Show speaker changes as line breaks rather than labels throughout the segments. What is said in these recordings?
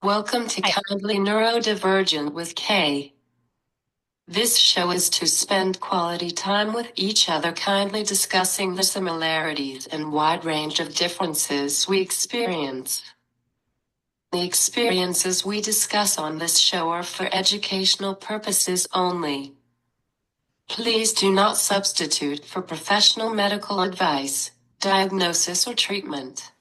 Welcome to
Hi.
Kindly Neurodivergent with Kay. This show is to spend quality time with each other, kindly discussing the similarities and wide range of differences we experience. The experiences we discuss on this show are for educational purposes only. Please do not substitute for professional medical advice, diagnosis, or treatment.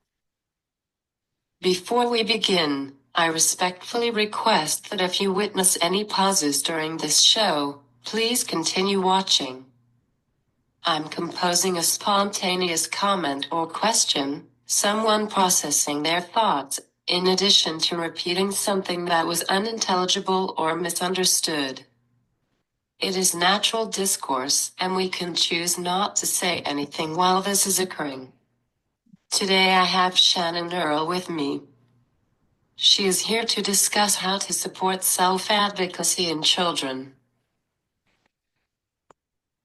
Before we begin, I respectfully request that if you witness any pauses during this show, please continue watching. I'm composing a spontaneous comment or question, someone processing their thoughts, in addition to repeating something that was unintelligible or misunderstood. It is natural discourse, and we can choose not to say anything while this is occurring. Today I have Shannon Earle with me. She is here to discuss how to support self-advocacy in children.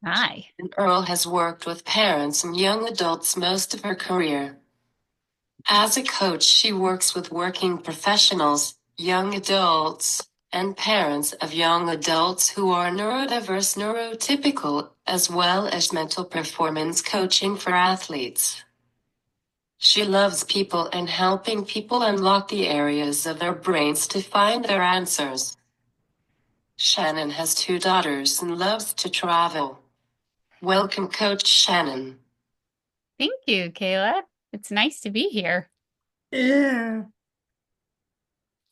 Hi.
And Earle has worked with parents and young adults most of her career. As a coach, she works with working professionals, young adults, and parents of young adults who are neurodiverse, neurotypical, as well as mental performance coaching for athletes. She loves people and helping people unlock the areas of their brains to find their answers. Shannon has 2 daughters and loves to travel. Welcome, Coach Shannon.
Thank you, Kayla. It's nice to be here.
Yeah.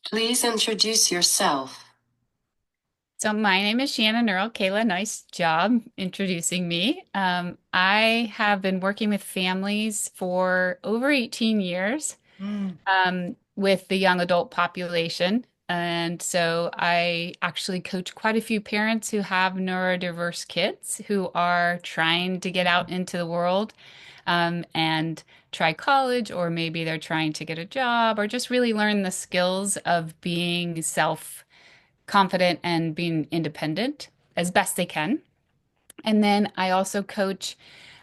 Please introduce yourself.
So my name is Shannon Earle. Kayla, nice job introducing me. I have been working with families for over 18 years with the young adult population. And so I actually coach quite a few parents who have neurodiverse kids who are trying to get out into the world and try college, or maybe they're trying to get a job, or just really learn the skills of being self-confident and being independent as best they can. And then I also coach,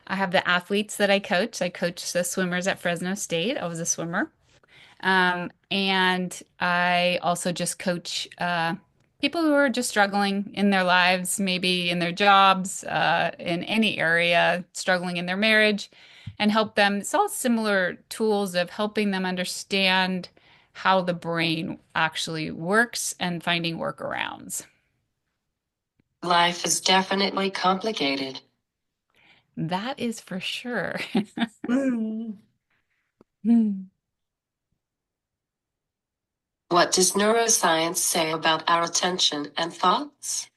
I have the athletes that I coach. I coach the swimmers at Fresno State. I was a swimmer. And I also just coach people who are just struggling in their lives, maybe in their jobs, in any area, struggling in their marriage, and help them. It's all similar tools of helping them understand how the brain actually works and finding workarounds.
Life is definitely complicated.
That is for sure.
What does neuroscience say about our attention and thoughts?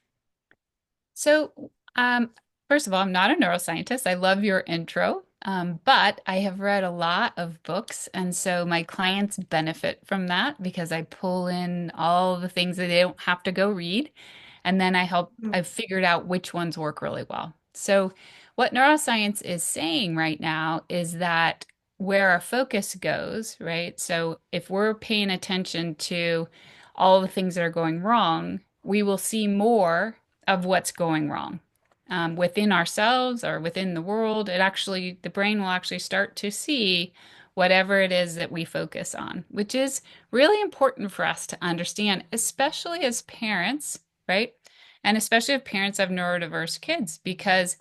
So, um, first of all, I'm not a neuroscientist. I love your intro, but I have read a lot of books, and so my clients benefit from that because I pull in all the things that they don't have to go read, and then I've figured out which ones work really well. So, what neuroscience is saying right now is that where our focus goes, right? So, if we're paying attention to all the things that are going wrong, we will see more of what's going wrong within ourselves or within the world. The brain will actually start to see whatever it is that we focus on, which is really important for us to understand, especially as parents, right? And especially if parents have neurodiverse kids, because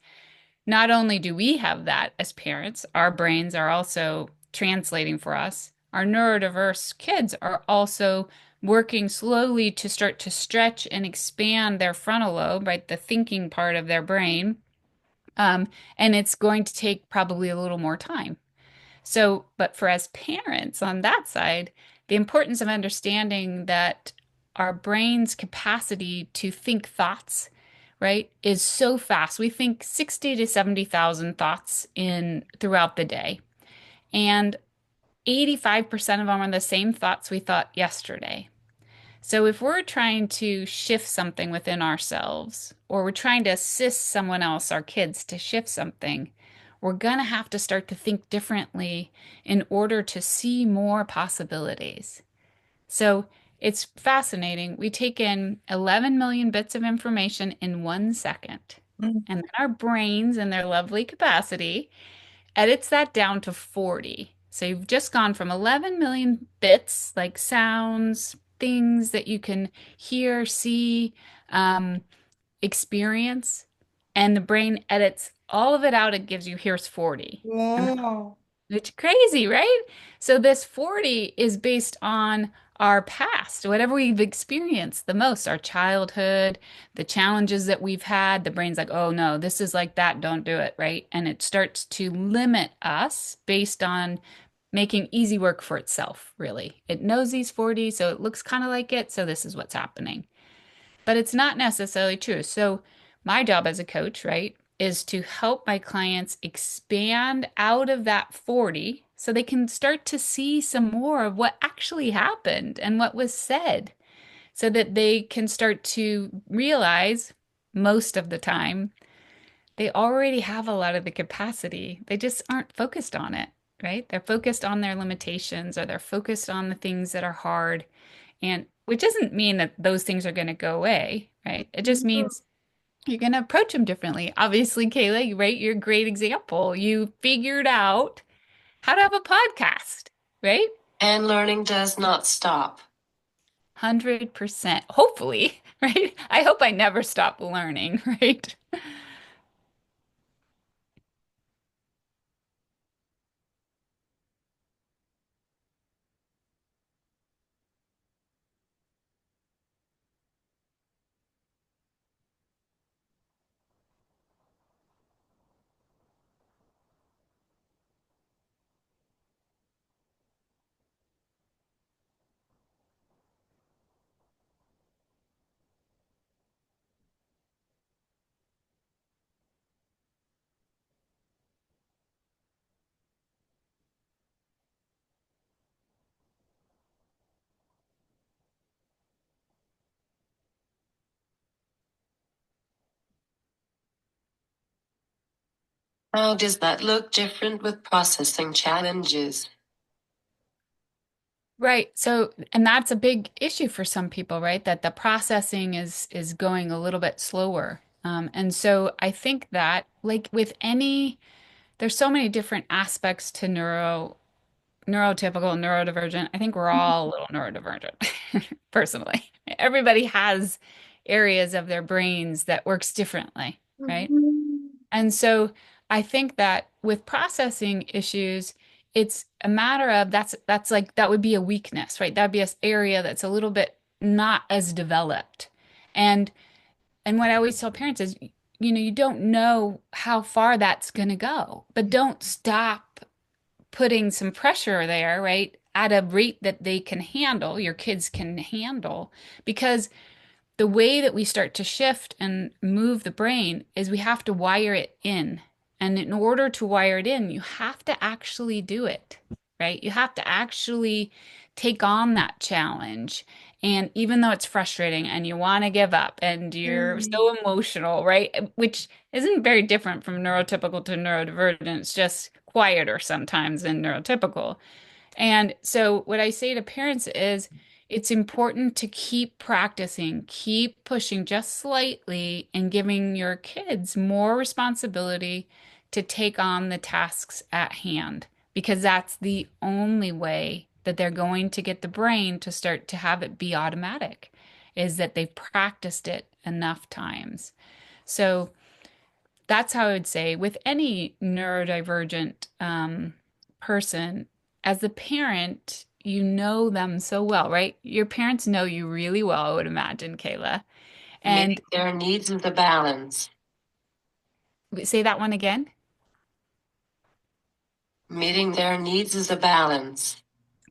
not only do we have that as parents, our brains are also translating for us. Our neurodiverse kids are also working slowly to start to stretch and expand their frontal lobe, right, the thinking part of their brain. Um, and it's going to take probably a little more time. So, but for as parents on that side, the importance of understanding that our brain's capacity to think thoughts, right, is so fast. We think 60 to 70,000 thoughts in throughout the day. And 85% of them are the same thoughts we thought yesterday. So if we're trying to shift something within ourselves, or we're trying to assist someone else, our kids, to shift something, we're going to have to start to think differently in order to see more possibilities. So it's fascinating. We take in 11 million bits of information in 1 second. And then our brains, in their lovely capacity, edits that down to 40. So you've just gone from 11 million bits, like sounds, things that you can hear, see, um, experience, and the brain edits all of it out. It gives you, here's 40. And
Wow.
it's crazy, right? So this 40 is based on our past, whatever we've experienced the most, our childhood, the challenges that we've had. The brain's like, oh no, this is like that, don't do it, right? And it starts to limit us based on making easy work for itself, really. It knows these 40, so it looks kind of like it, so this is what's happening. But it's not necessarily true. So, my job as a coach, right, is to help my clients expand out of that 40 so they can start to see some more of what actually happened and what was said, so that they can start to realize most of the time they already have a lot of the capacity. They just aren't focused on it, right? They're focused on their limitations or they're focused on the things that are hard. And which doesn't mean that those things are going to go away, right? It just means you're going to approach them differently. Obviously, Kayla, right? You're a great example. You figured out how to have a podcast, right?
And learning does not stop.
100%. Hopefully, right? I hope I never stop learning, right?
How does that look different with processing challenges?
Right. So, and that's a big issue for some people, right? That the processing is going a little bit slower. And so I think that like with any, there's so many different aspects to neurotypical, neurodivergent. I think we're all a little neurodivergent, personally. Everybody has areas of their brains that works differently, right?
Mhm.
And so I think that with processing issues, it's a matter of that's like that would be a weakness, right? That'd be an area that's a little bit not as developed. And and what I always tell parents is, you don't know how far that's going to go, but don't stop putting some pressure there, right? At a rate that they can handle, your kids can handle, because the way that we start to shift and move the brain is we have to wire it in. And in order to wire it in, you have to actually do it, right? You have to actually take on that challenge. And even though it's frustrating and you want to give up and you're
Mhm.
so emotional, right? Which isn't very different from neurotypical to neurodivergent. It's just quieter sometimes than neurotypical. And so, what I say to parents is it's important to keep practicing, keep pushing just slightly, and giving your kids more responsibility to take on the tasks at hand, because that's the only way that they're going to get the brain to start to have it be automatic, is that they've practiced it enough times. So, that's how I would say with any neurodivergent person, as the parent, you know them so well, right? Your parents know you really well, I would imagine, Kayla.
Meeting
And
their needs is a balance.
say that one again.
Meeting their needs is a balance.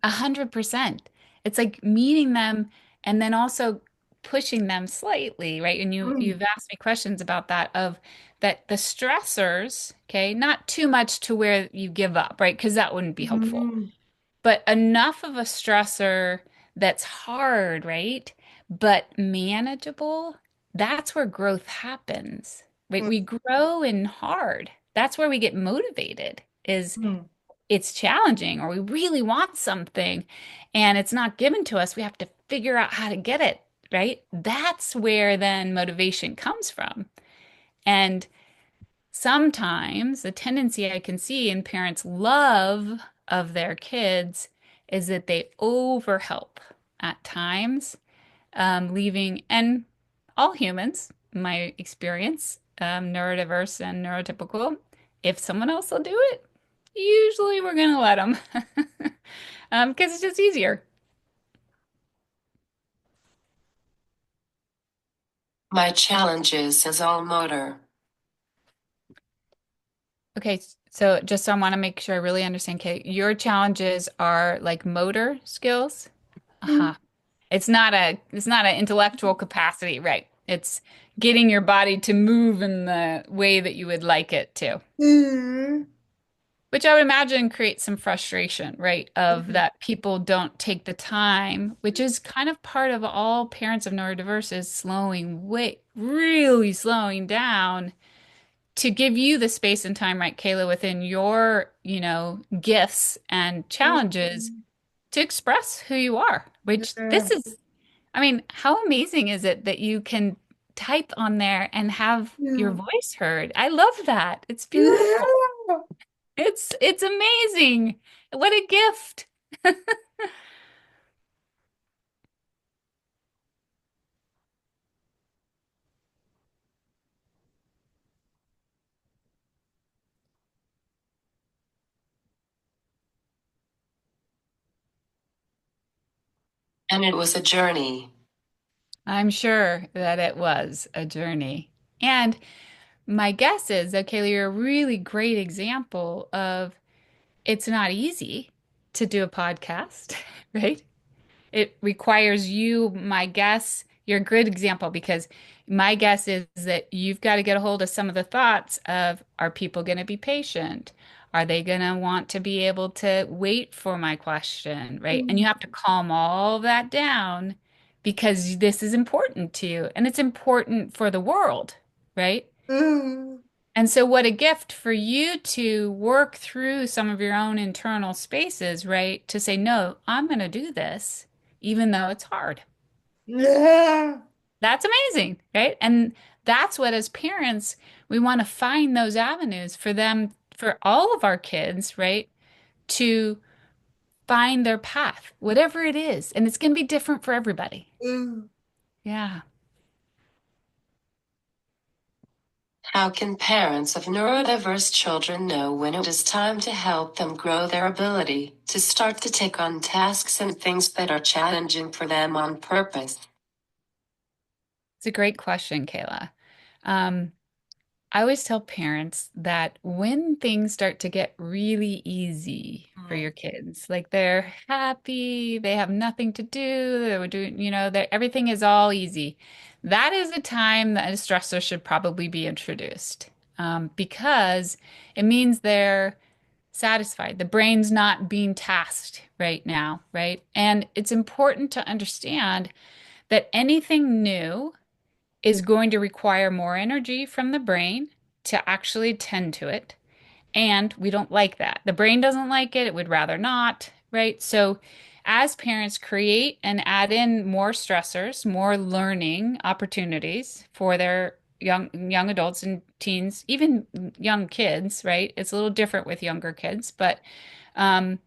100%. It's like meeting them and then also pushing them slightly, right? And
Mhm.
you've asked me questions about that of that the stressors, okay, not too much to where you give up, right? Because that wouldn't be helpful.
Mhm.
But enough of a stressor that's hard, right? But manageable, that's where growth happens. Right? We grow in hard. That's where we get motivated, is
Mhm.
it's challenging or we really want something and it's not given to us. We have to figure out how to get it, right? That's where then motivation comes from. And sometimes the tendency I can see in parents' love of their kids is that they overhelp. at times, leaving, and all humans, my experience, neurodiverse and neurotypical, if someone else will do it, usually we're going to let them because it's just easier.
My challenges is all motor.
Okay, so just so I want to make sure I really understand, Kate, your challenges are like motor skills. Aha. It's not an intellectual capacity, right? It's getting your body to move in the way that you would like it to.
Mm.
Which I would imagine creates some frustration, right? Of that people don't take the time, which is kind of part of all parents of neurodiverse is slowing way, really slowing down to give you the space and time, right, Kayla, within your, gifts and challenges to express who you are, which this is, I mean, how amazing is it that you can type on there and have your voice heard? I love that. It's beautiful. It's amazing. What a gift.
And it was a journey.
I'm sure that it was a journey. And my guess is that Kaylee, you're a really great example of it's not easy to do a podcast, right? It requires you, my guess, you're a good example because my guess is that you've got to get a hold of some of the thoughts of are people going to be patient? Are they going to want to be able to wait for my question, right? And you have to calm all that down because this is important to you and it's important for the world, right? And so, what a gift for you to work through some of your own internal spaces, right? To say, no, I'm going to do this, even though it's hard. That's amazing, right? And that's what, as parents, we want to find those avenues for them, for all of our kids, right? To find their path, whatever it is. And it's going to be different for everybody. Yeah.
How can parents of neurodiverse children know when it is time to help them grow their ability to start to take on tasks and things that are challenging for them on purpose?
It's a great question, Kayla. Um, I always tell parents that when things start to get really easy for your kids, like they're happy, they have nothing to do, they're doing, everything is all easy. That is a time that a stressor should probably be introduced, because it means they're satisfied. The brain's not being tasked right now, right? And it's important to understand that anything new is going to require more energy from the brain to actually tend to it. And we don't like that. The brain doesn't like it. It would rather not, right? So, as parents create and add in more stressors, more learning opportunities for their young adults and teens, even young kids, right? It's a little different with younger kids, but um,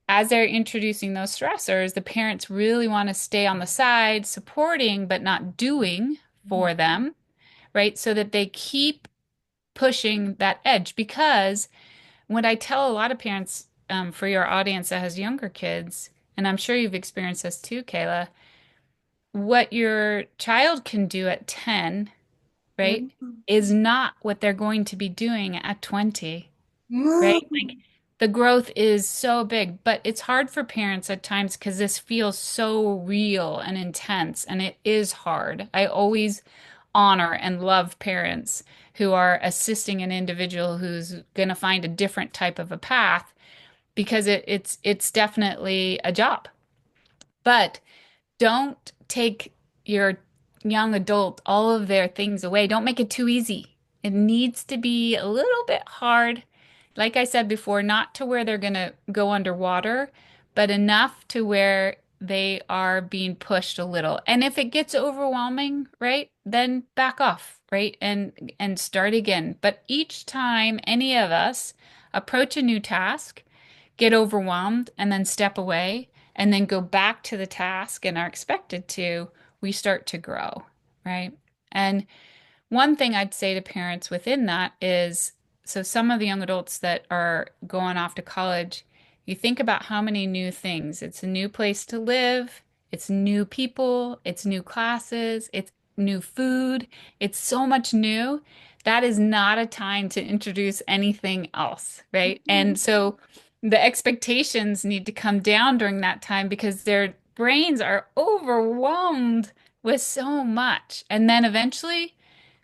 as they're introducing those stressors, the parents really want to stay on the side, supporting but not doing for them, right? So that they keep pushing that edge. Because what I tell a lot of parents, for your audience that has younger kids, and I'm sure you've experienced this too, Kayla, what your child can do at 10, right, is not what they're going to be doing at 20, right? Like the growth is so big, but it's hard for parents at times because this feels so real and intense, and it is hard. I always honor and love parents who are assisting an individual who's going to find a different type of a path because it's definitely a job. But don't take your young adult all of their things away. Don't make it too easy. It needs to be a little bit hard. Like I said before, not to where they're going to go underwater, but enough to where they are being pushed a little. And if it gets overwhelming, right, then back off, right? And start again. But each time any of us approach a new task, get overwhelmed and then step away, and then go back to the task and are expected to, we start to grow, right? And one thing I'd say to parents within that is so some of the young adults that are going off to college, you think about how many new things. It's a new place to live, it's new people, it's new classes, it's new food, it's so much new. That is not a time to introduce anything else, right? And so the expectations need to come down during that time because their brains are overwhelmed with so much. And then eventually,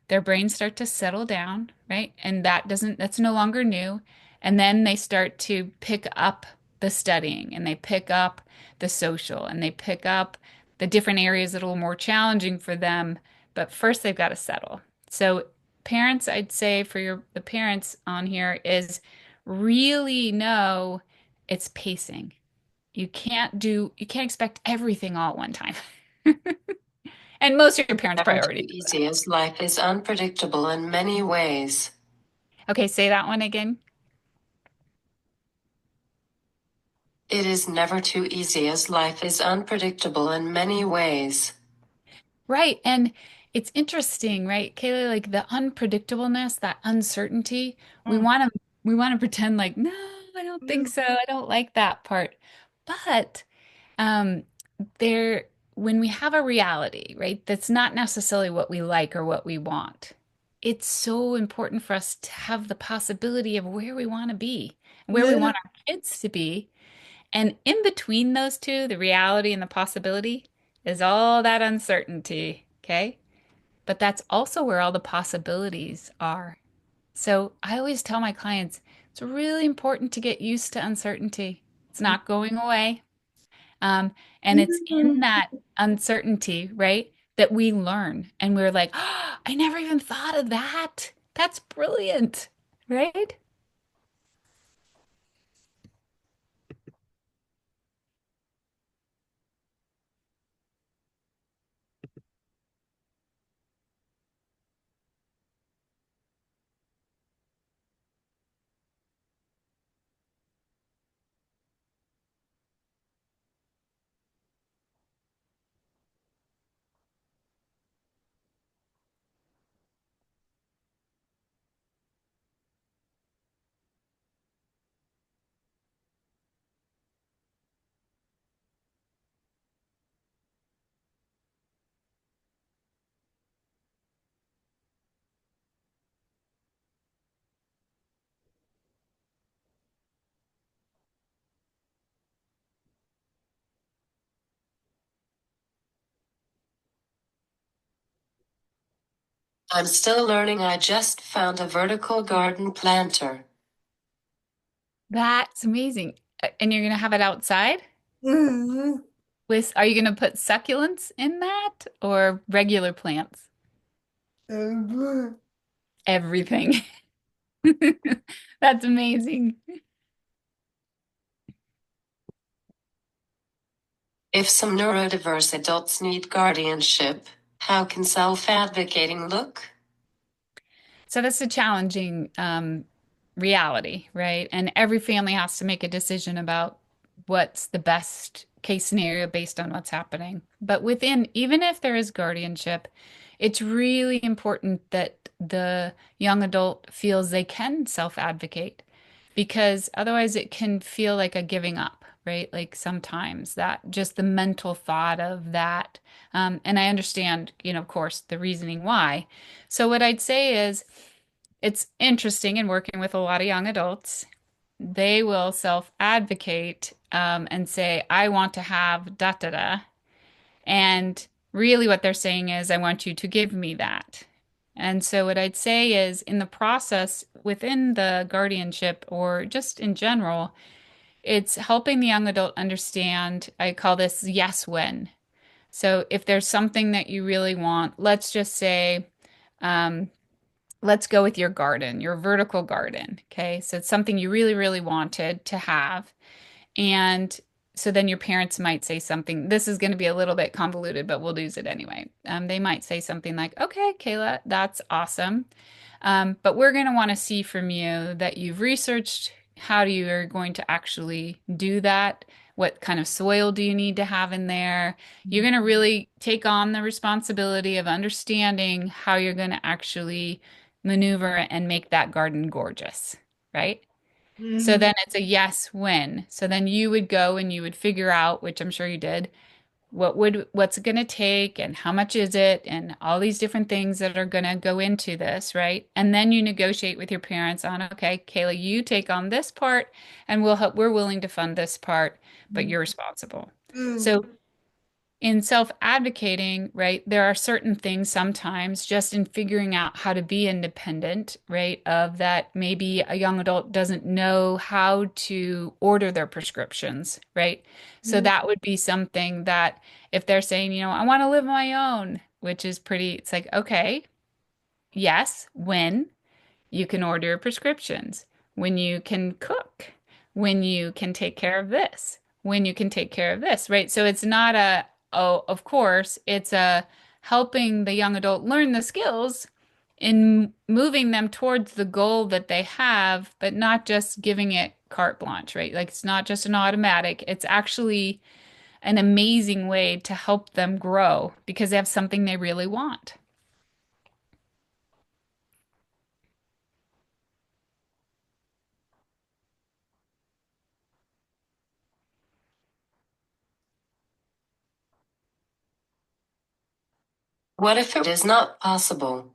their brains start to settle down, right? And that's no longer new. And then they start to pick up the studying and they pick up the social and they pick up the different areas that are a little more challenging for them. But first they've got to settle. So parents, I'd say for the parents on here is really know it's pacing. You can't expect everything all at one time. And most of your parents'
Never too
priorities are that.
easy as life is unpredictable in many ways.
Okay, say that one again.
It is never too easy as life is unpredictable in many ways.
Right. And it's interesting, right, Kayla, like the unpredictableness, that uncertainty, we want to pretend like, no, I don't think so. I don't like that part. But um there when we have a reality, right, that's not necessarily what we like or what we want, it's so important for us to have the possibility of where we want to be, where we want our kids to be. And in between those two, the reality and the possibility, is all that uncertainty, okay? But that's also where all the possibilities are. So I always tell my clients it's really important to get used to uncertainty. It's not going away. Um, and it's in that uncertainty, right, that we learn. And we're like, oh, I never even thought of that. That's brilliant, right?
I'm still learning. I just found a vertical garden planter.
That's amazing. And you're going to have it outside?
Mhm.
Are you going to put succulents in that or regular plants? Everything. That's amazing.
If some neurodiverse adults need guardianship, how can self-advocating look?
So that's a challenging reality, right? And every family has to make a decision about what's the best case scenario based on what's happening. But within, even if there is guardianship, it's really important that the young adult feels they can self-advocate because otherwise it can feel like a giving up, right? Like sometimes that just the mental thought of that. And I understand, of course, the reasoning why. So what I'd say is it's interesting in working with a lot of young adults. They will self-advocate and say, I want to have da da da. And really what they're saying is, I want you to give me that. And so what I'd say is in the process within the guardianship or just in general, it's helping the young adult understand, I call this yes when. So if there's something that you really want, let's just say, um, let's go with your garden, your vertical garden. Okay. So it's something you really, really wanted to have. And so then your parents might say something. This is going to be a little bit convoluted, but we'll use it anyway. They might say something like, okay, Kayla, that's awesome. But we're going to want to see from you that you've researched how you are going to actually do that. What kind of soil do you need to have in there? You're going to really take on the responsibility of understanding how you're going to actually maneuver and make that garden gorgeous, right? So
Mm-hmm.
then it's a yes win. So then you would go and you would figure out, which I'm sure you did, what's it going to take and how much is it and all these different things that are going to go into this, right? And then you negotiate with your parents on, okay, Kayla, you take on this part and we're willing to fund this part, but you're responsible. So in self-advocating, right, there are certain things sometimes just in figuring out how to be independent, right, of that maybe a young adult doesn't know how to order their prescriptions, right? So that would be something that if they're saying, I want to live on my own, which is pretty, it's like, okay, yes, when? You can order prescriptions, when you can cook, when you can take care of this, when you can take care of this, right? So it's not a, oh, of course, it's a helping the young adult learn the skills in moving them towards the goal that they have, but not just giving it carte blanche, right? Like it's not just an automatic, it's actually an amazing way to help them grow because they have something they really want.
What if it is not possible?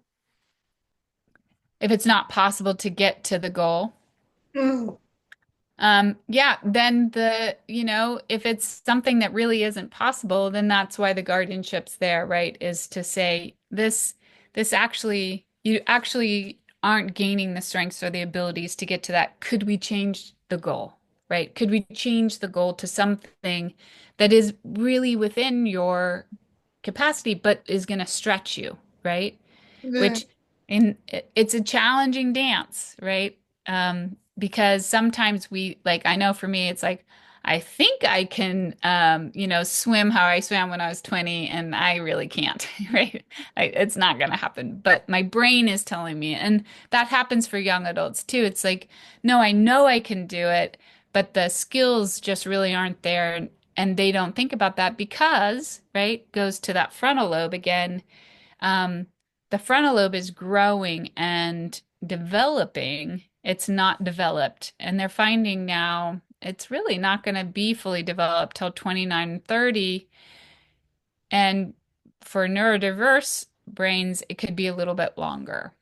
If it's not possible to get to the goal,
Mm-hmm.
yeah, then if it's something that really isn't possible, then that's why the guardianship's there, right? Is to say this actually, you actually aren't gaining the strengths or the abilities to get to that. Could we change the goal, right? Could we change the goal to something that is really within your capacity, but is going to stretch you, right? Which it's a challenging dance, right? Because sometimes I know for me, it's like, I think I can, swim how I swam when I was 20, and I really can't, right? It's not going to happen. But my brain is telling me, and that happens for young adults too. It's like, no, I know I can do it, but the skills just really aren't there. And they don't think about that because, right, goes to that frontal lobe again. um, the frontal lobe is growing and developing. It's not developed. And they're finding now it's really not going to be fully developed till 29, 30. And for neurodiverse brains, it could be a little bit longer.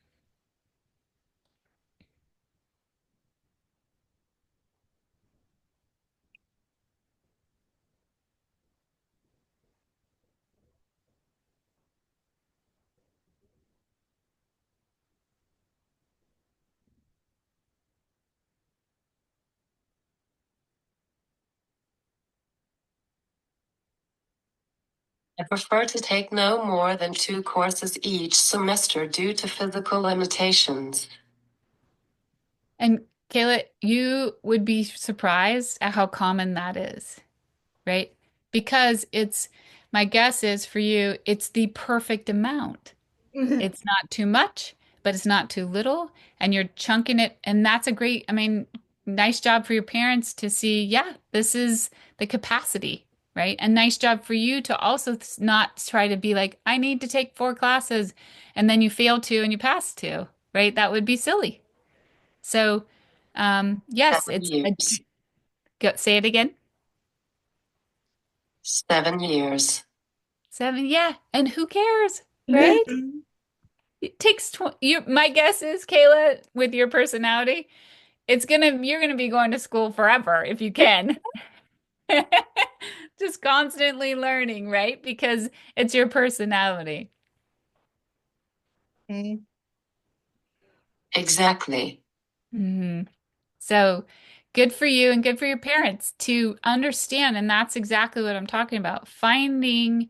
I prefer to take no more than 2 courses each semester due to physical limitations.
And Kayla, you would be surprised at how common that is, right? Because my guess is for you, it's the perfect amount.
Mm-hmm.
It's not too much, but it's not too little, and you're chunking it. And that's a great, I mean, nice job for your parents to see, yeah, this is the capacity, right? And nice job for you to also not try to be like, I need to take 4 classes, and then you fail to and you pass to, right? That would be silly. So, yes,
7 years.
say it again.
7 years.
7, yeah. And who cares, right? It takes 20, my guess is, Kayla, with your personality, you're gonna be going to school forever if you can. Just constantly learning, right? Because it's your personality.
Exactly.
hmm So good for you and good for your parents to understand. And that's exactly what I'm talking about. Finding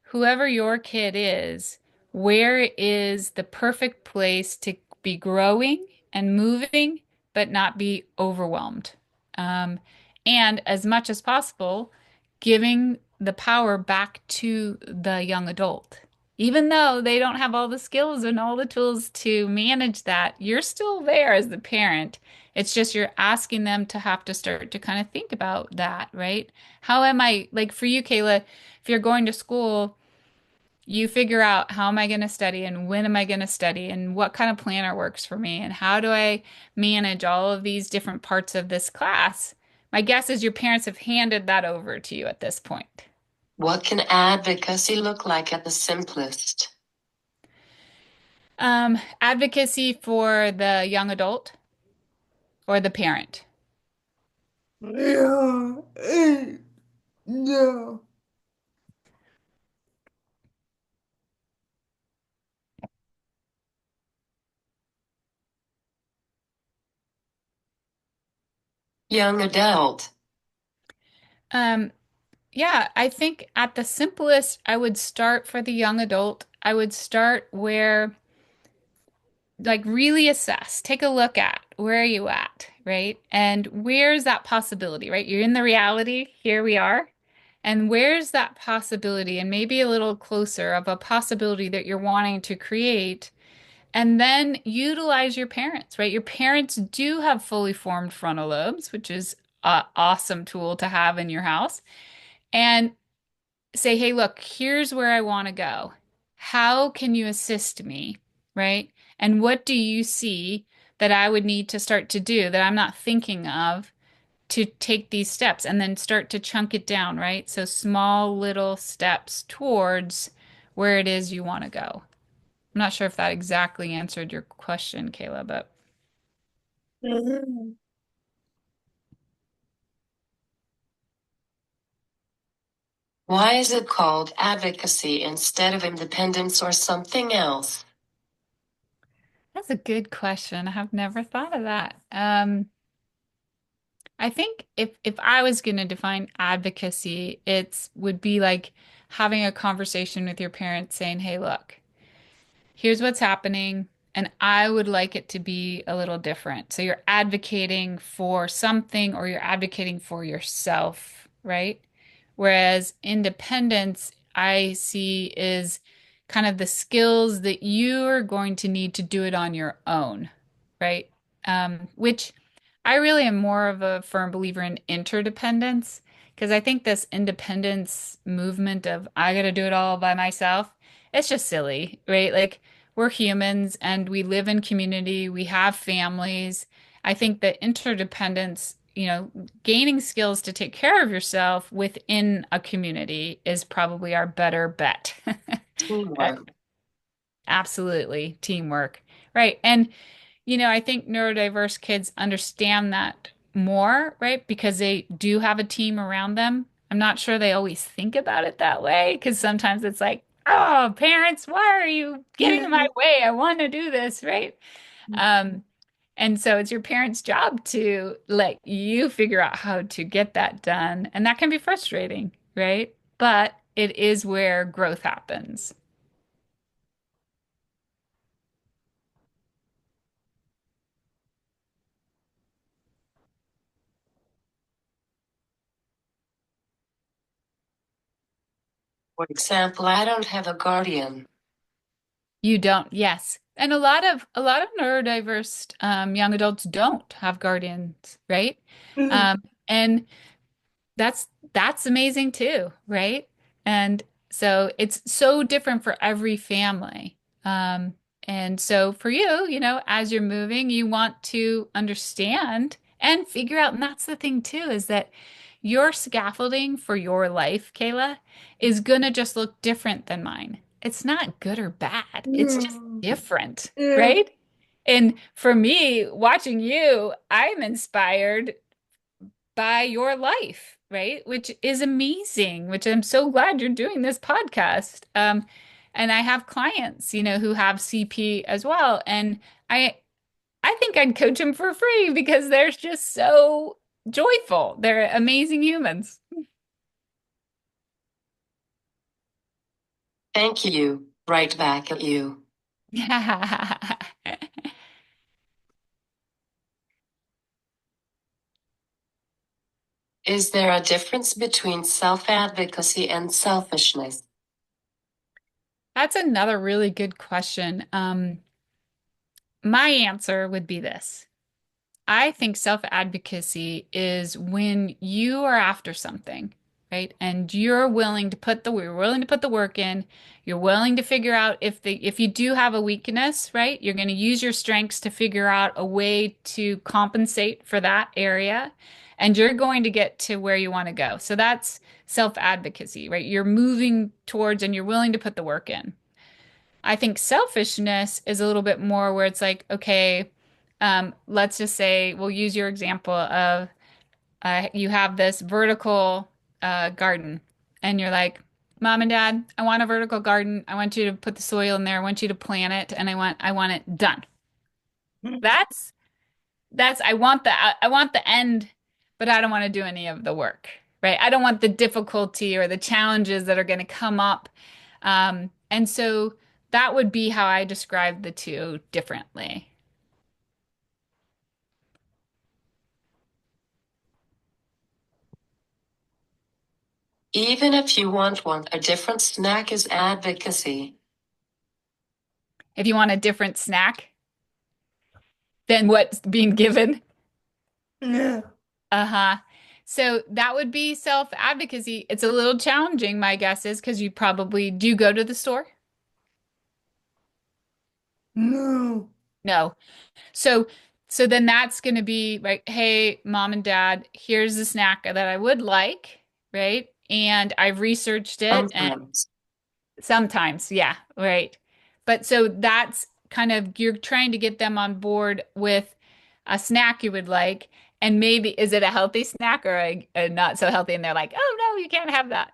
whoever your kid is, where is the perfect place to be growing and moving, but not be overwhelmed. Um, and as much as possible, giving the power back to the young adult. Even though they don't have all the skills and all the tools to manage that, you're still there as the parent, It's just you're asking them to have to start to kind of think about that, right? How am I, like for you, Kayla, if you're going to school, you figure out how am I going to study and when am I going to study and what kind of planner works for me and how do I manage all of these different parts of this class. My guess is your parents have handed that over to you at this point.
What can advocacy look like at the simplest?
Advocacy for the young adult or the parent.
Yeah, no. Young adult.
Um, yeah, I think at the simplest, I would start for the young adult. I would start where like really assess, take a look at where are you at, right? And where's that possibility, right? You're in the reality, here we are. And where's that possibility, and maybe a little closer of a possibility that you're wanting to create, and then utilize your parents, right? Your parents do have fully formed frontal lobes, which is an awesome tool to have in your house. And say, hey, look, here's where I want to go. How can you assist me? Right? And what do you see that I would need to start to do that I'm not thinking of to take these steps and then start to chunk it down, right? So small little steps towards where it is you want to go. I'm not sure if that exactly answered your question, Kayla, but
Mhm. Why is it called advocacy instead of independence or something else?
that's a good question. I have never thought of that. I think if I was going to define advocacy, it's would be like having a conversation with your parents saying, "Hey, look, here's what's happening, and I would like it to be a little different." So you're advocating for something or you're advocating for yourself, right? Whereas independence, I see is kind of the skills that you're going to need to do it on your own, right? Which I really am more of a firm believer in interdependence because I think this independence movement of I got to do it all by myself, it's just silly, right? Like we're humans and we live in community, we have families. I think that interdependence, gaining skills to take care of yourself within a community is probably our better bet. Right?
Teamwork.
Absolutely, teamwork. Right. And I think neurodiverse kids understand that more, right? Because they do have a team around them. I'm not sure they always think about it that way because sometimes it's like, oh, parents, why are you getting in my way? I want to do this, right? Um, and so it's your parents' job to let you figure out how to get that done. And that can be frustrating, right? But it is where growth happens.
For example, I don't have a guardian.
You don't, yes. And a lot of neurodiverse young adults don't have guardians, right? And that's amazing too, right? And so it's so different for every family. Um, and so for you, as you're moving, you want to understand and figure out, and that's the thing too, is that your scaffolding for your life, Kayla, is gonna just look different than mine. It's not good or bad. It's just different, right? And for me, watching you, I'm inspired by your life, right? Which is amazing, which I'm so glad you're doing this podcast. And I have clients, who have CP as well. And I think I'd coach them for free because they're just so joyful. They're amazing humans.
Thank you. Right back at you. Is there a difference between self-advocacy and selfishness?
That's another really good question. My answer would be this. I think self-advocacy is when you are after something, right? And you're willing to put the work in. You're willing to figure out if you do have a weakness, right? You're going to use your strengths to figure out a way to compensate for that area, and you're going to get to where you want to go. So that's self-advocacy, right? You're moving towards and you're willing to put the work in. I think selfishness is a little bit more where it's like, okay, let's just say we'll use your example of you have this vertical garden, and you're like, Mom and Dad, I want a vertical garden. I want you to put the soil in there. I want you to plant it, and I want it done. That's I want the end, but I don't want to do any of the work, right? I don't want the difficulty or the challenges that are going to come up. And so that would be how I describe the two differently.
Even if you want a different snack is advocacy.
If you want a different snack than what's being given,
No.
uh-huh. So that would be self-advocacy. It's a little challenging, my guess is, because you probably do go to the store.
No.
No. So so then that's going to be like, hey, Mom and Dad, here's the snack that I would like, right? And I've researched it and
Sometimes.
sometimes, yeah, right. But so that's kind of you're trying to get them on board with a snack you would like, and maybe is it a healthy snack or a not so healthy? And they're like, oh no, you can't have that.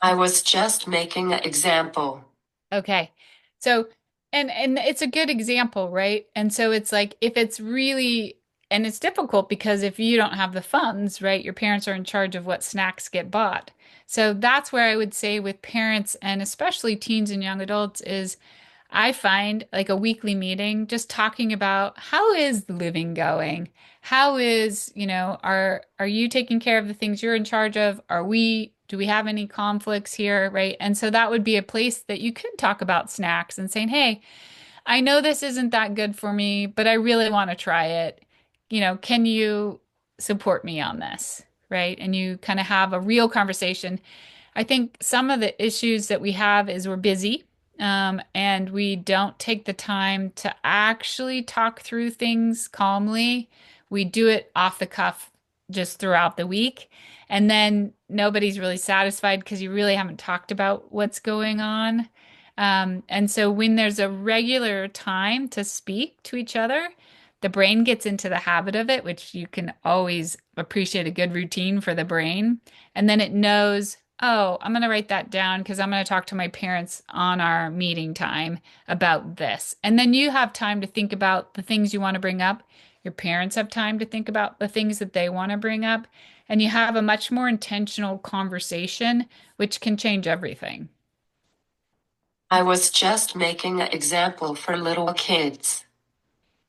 I was just making an example.
Okay. So, and it's a good example, right? And so it's like if it's really and it's difficult because if you don't have the funds, right, your parents are in charge of what snacks get bought. So that's where I would say with parents and especially teens and young adults is I find like a weekly meeting just talking about how is the living going? How is, are you taking care of the things you're in charge of? Do we have any conflicts here, right? And so that would be a place that you could talk about snacks and saying, "Hey, I know this isn't that good for me, but I really want to try it. Can you support me on this?" Right? And you kind of have a real conversation. I think some of the issues that we have is we're busy, and we don't take the time to actually talk through things calmly. We do it off the cuff just throughout the week. And then nobody's really satisfied because you really haven't talked about what's going on. And so when there's a regular time to speak to each other, the brain gets into the habit of it, which you can always appreciate a good routine for the brain. And then it knows, oh, I'm going to write that down because I'm going to talk to my parents on our meeting time about this. And then you have time to think about the things you want to bring up. Your parents have time to think about the things that they want to bring up. And you have a much more intentional conversation, which can change everything.
I was just making an example for little kids.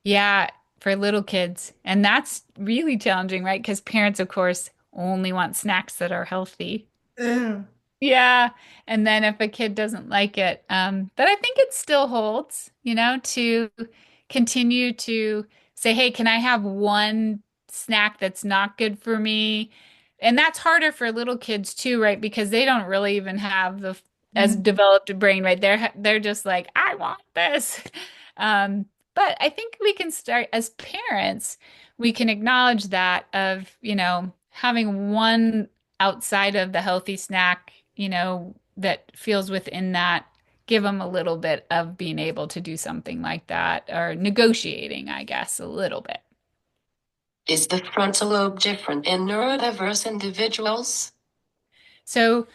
Yeah, for little kids. And that's really challenging, right? Because parents, of course, only want snacks that are healthy.
No.
Yeah. And then if a kid doesn't like it, but I think it still holds, to continue to say, hey, can I have one snack that's not good for me? And that's harder for little kids too, right? Because they don't really even have the as developed a brain, right? They're just like, I want this. Um, but I think we can start as parents, we can acknowledge that of, having one outside of the healthy snack, that feels within that, give them a little bit of being able to do something like that or negotiating, I guess, a little bit.
Is the frontal lobe different in neurodiverse individuals?
So,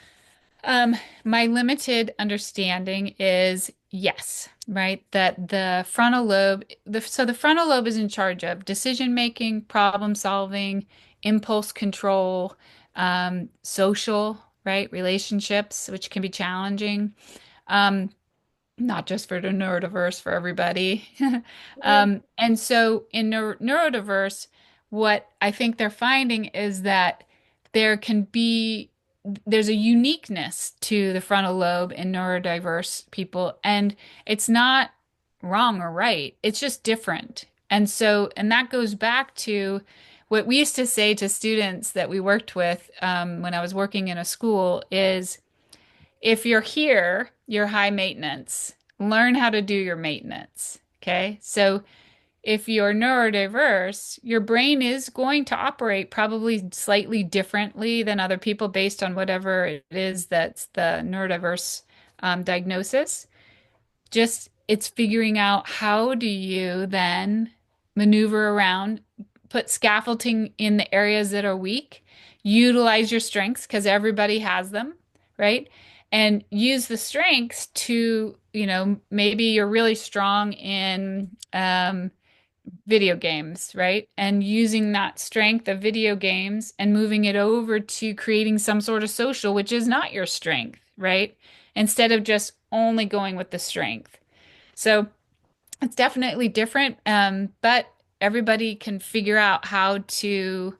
my limited understanding is yes, right? That the frontal lobe is in charge of decision making, problem solving, impulse control, social, right? Relationships, which can be challenging. Um, not just for the neurodiverse, for everybody.
Mm.
And so in neurodiverse, what I think they're finding is that there can be there's a uniqueness to the frontal lobe in neurodiverse people, and it's not wrong or right. It's just different. And so, and that goes back to what we used to say to students that we worked with when I was working in a school is if you're here, you're high maintenance. Learn how to do your maintenance. Okay. So if you're neurodiverse, your brain is going to operate probably slightly differently than other people based on whatever it is that's the neurodiverse diagnosis. Just it's figuring out how do you then maneuver around, put scaffolding in the areas that are weak, utilize your strengths because everybody has them, right? And use the strengths to, maybe you're really strong in video games, right? And using that strength of video games and moving it over to creating some sort of social, which is not your strength, right? Instead of just only going with the strength. So it's definitely different, but everybody can figure out how to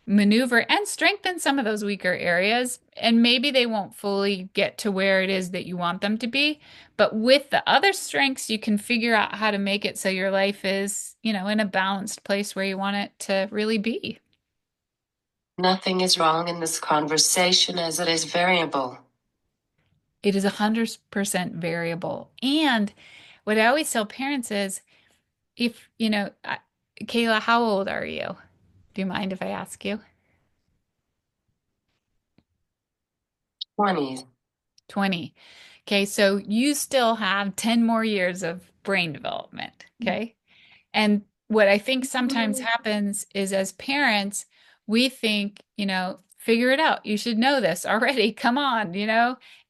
maneuver and strengthen some of those weaker areas. And maybe they won't fully get to where it is that you want them to be. But with the other strengths, you can figure out how to make it so your life is, in a balanced place where you want it to really be.
Nothing is wrong in this conversation as it is variable.
It is 100% variable. And what I always tell parents is if, Kayla, how old are you? Do you mind if I ask you?
20s.
20. Okay, so you still have 10 more years of brain development. Okay. And what I think sometimes happens is as parents, we think, figure it out. You should know this already. Come on.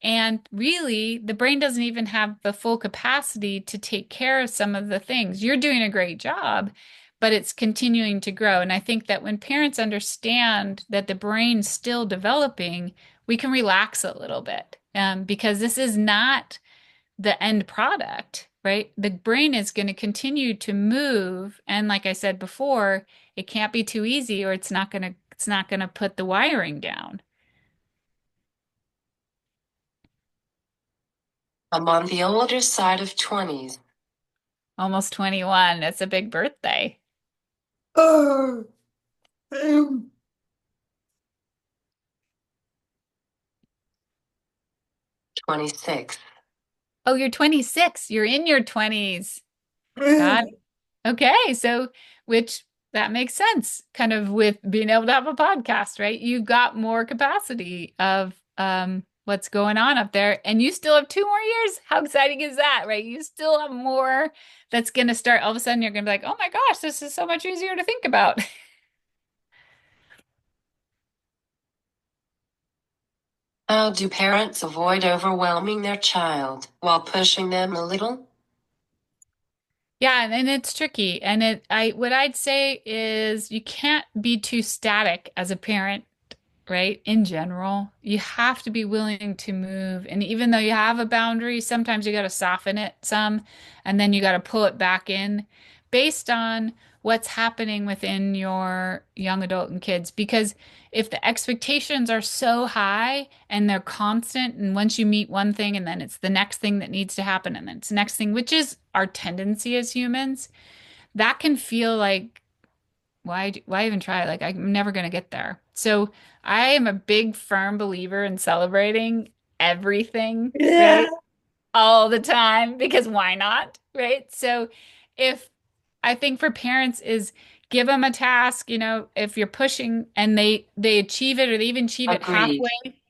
And really, the brain doesn't even have the full capacity to take care of some of the things. You're doing a great job, but it's continuing to grow. And I think that when parents understand that the brain's still developing, we can relax a little bit because this is not the end product, right? The brain is going to continue to move. And like I said before, it can't be too easy or it's not going to put the wiring down.
I'm on the older side of 20s.
Almost 21. That's a big birthday.
Oh, um,
26.
Oh, you're 26. You're in your 20s. God.
mm,
Okay. So, which that makes sense kind of with being able to have a podcast, right? You've got more capacity of what's going on up there, and you still have 2 more years. How exciting is that, right? You still have more that's going to start. All of a sudden, you're going to be like, oh my gosh, this is so much easier to think about.
How do parents avoid overwhelming their child while pushing them a little?
Yeah, and it's tricky. And what I'd say is you can't be too static as a parent, right? In general, you have to be willing to move. And even though you have a boundary, sometimes you got to soften it some, and then you got to pull it back in based on what's happening within your young adult and kids. Because if the expectations are so high and they're constant, and once you meet one thing and then it's the next thing that needs to happen, and then it's the next thing, which is our tendency as humans, that can feel like why even try? Like I'm never going to get there. So I am a big firm believer in celebrating everything,
yeah,
right? All the time because why not, right? So if I think for parents is give them a task, if you're pushing and they achieve it or they even achieve it
Agreed.
halfway.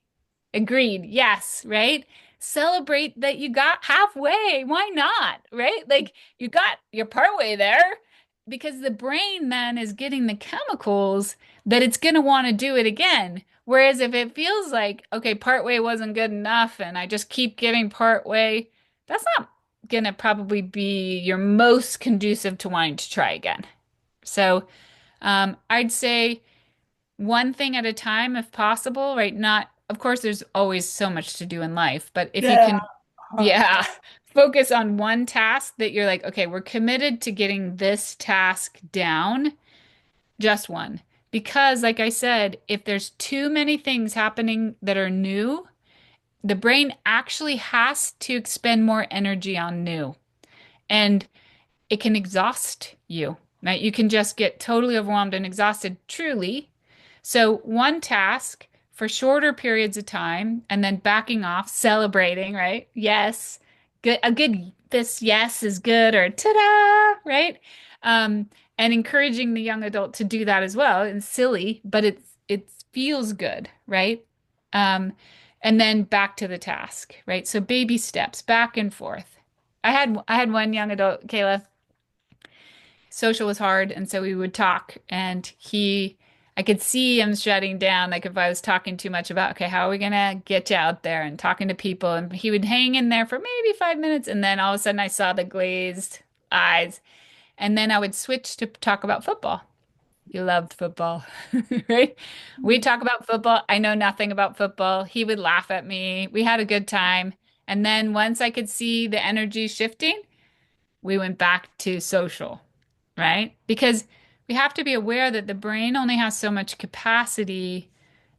Agreed. Yes, right? Celebrate that you got halfway. Why not? Right? Like you got your partway there because the brain then is getting the chemicals that it's going to want to do it again. Whereas if it feels like, okay, partway wasn't good enough and I just keep getting partway, that's not going to probably be your most conducive to wanting to try again. So I'd say one thing at a time if possible, right? Not, of course, there's always so much to do in life, but if you
yeah,
can, yeah, focus on one task that you're like, okay, we're committed to getting this task down, just one. Because, like I said, if there's too many things happening that are new, the brain actually has to expend more energy on new. And it can exhaust you, right? You can just get totally overwhelmed and exhausted, truly. So, one task for shorter periods of time and then backing off, celebrating, right? Yes, good, a good, this yes is good, or ta-da, right? Um, and encouraging the young adult to do that as well. It's silly, but it feels good, right? Um, and then back to the task, right? So baby steps, back and forth. I had one young adult, Kayla, social was hard, and so we would talk, and I could see him shutting down, like if I was talking too much about, okay, how are we gonna get you out there and talking to people, and he would hang in there for maybe 5 minutes, and then all of a sudden I saw the glazed eyes, and then I would switch to talk about football. He loved football, right? We talk about football. I know nothing about football. He would laugh at me. We had a good time. And then once I could see the energy shifting, we went back to social, right? Because we have to be aware that the brain only has so much capacity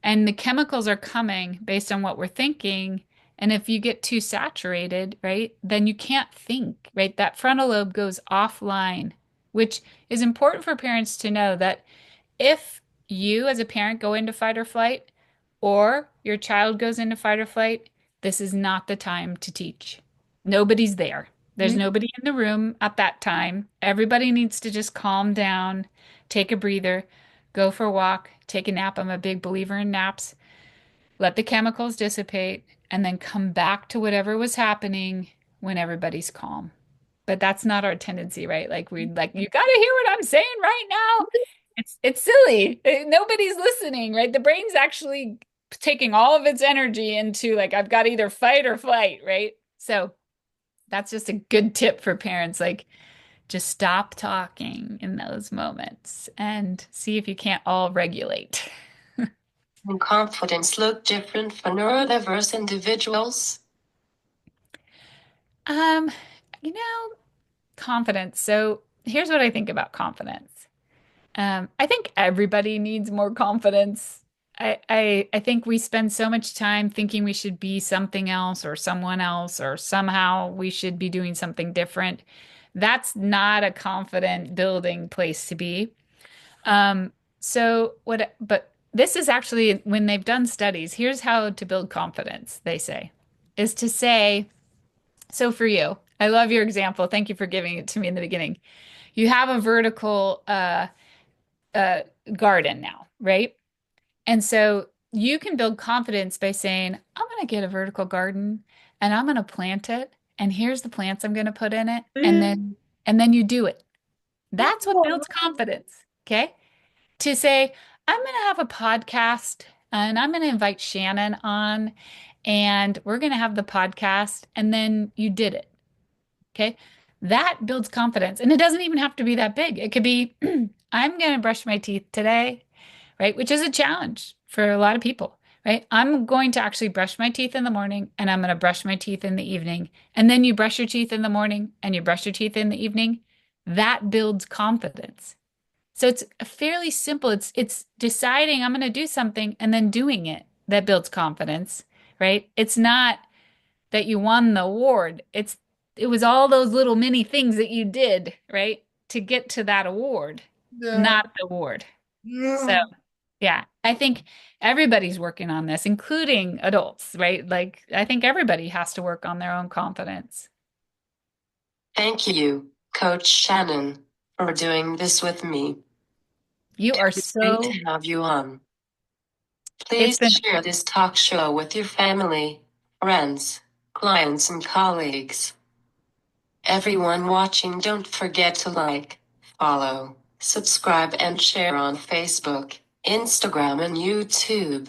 and the chemicals are coming based on what we're thinking. And if you get too saturated, right, then you can't think, right? That frontal lobe goes offline, which is important for parents to know that if you as a parent go into fight or flight, or your child goes into fight or flight, this is not the time to teach. Nobody's there. There's nobody in the room at that time. Everybody needs to just calm down, take a breather, go for a walk, take a nap. I'm a big believer in naps. Let the chemicals dissipate and then come back to whatever was happening when everybody's calm. But that's not our tendency, right? Like we like you got to hear what I'm saying right now. It's silly. Nobody's listening, right? The brain's actually taking all of its energy into like I've got to either fight or flight, right? So that's just a good tip for parents. Like just stop talking in those moments and see if you can't all regulate.
And confidence look different for neurodiverse individuals?
Um, you know, confidence. So here's what I think about confidence. I think everybody needs more confidence. I think we spend so much time thinking we should be something else or someone else or somehow we should be doing something different. That's not a confident building place to be. But this is actually when they've done studies, here's how to build confidence, they say, is to say, so for you, I love your example. Thank you for giving it to me in the beginning. You have a vertical uh, garden now, right? And so you can build confidence by saying, I'm going to get a vertical garden and I'm going to plant it. And here's the plants I'm going to put in it. And then you do it. That's what builds confidence. Okay. To say, I'm going to have a podcast and I'm going to invite Shannon on and we're going to have the podcast. And then you did it. Okay. That builds confidence. And it doesn't even have to be that big. It could be, I'm going to brush my teeth today, right? Which is a challenge for a lot of people, right? I'm going to actually brush my teeth in the morning and I'm going to brush my teeth in the evening. And then you brush your teeth in the morning and you brush your teeth in the evening. That builds confidence. So it's fairly simple. It's deciding I'm going to do something and then doing it that builds confidence, right? It's not that you won the award. It was all those little mini things that you did, right? To get to that award,
Yeah.
not the award. So,
Yeah.
yeah, I think everybody's working on this, including adults, right? Like, I think everybody has to work on their own confidence.
Thank you, Coach Shannon, for doing this with me.
You are
It's great
so,
to have you on.
it's
Please
been,
share this talk show with your family, friends, clients, and colleagues. Everyone watching, don't forget to like, follow, subscribe, and share on Facebook, Instagram, and YouTube.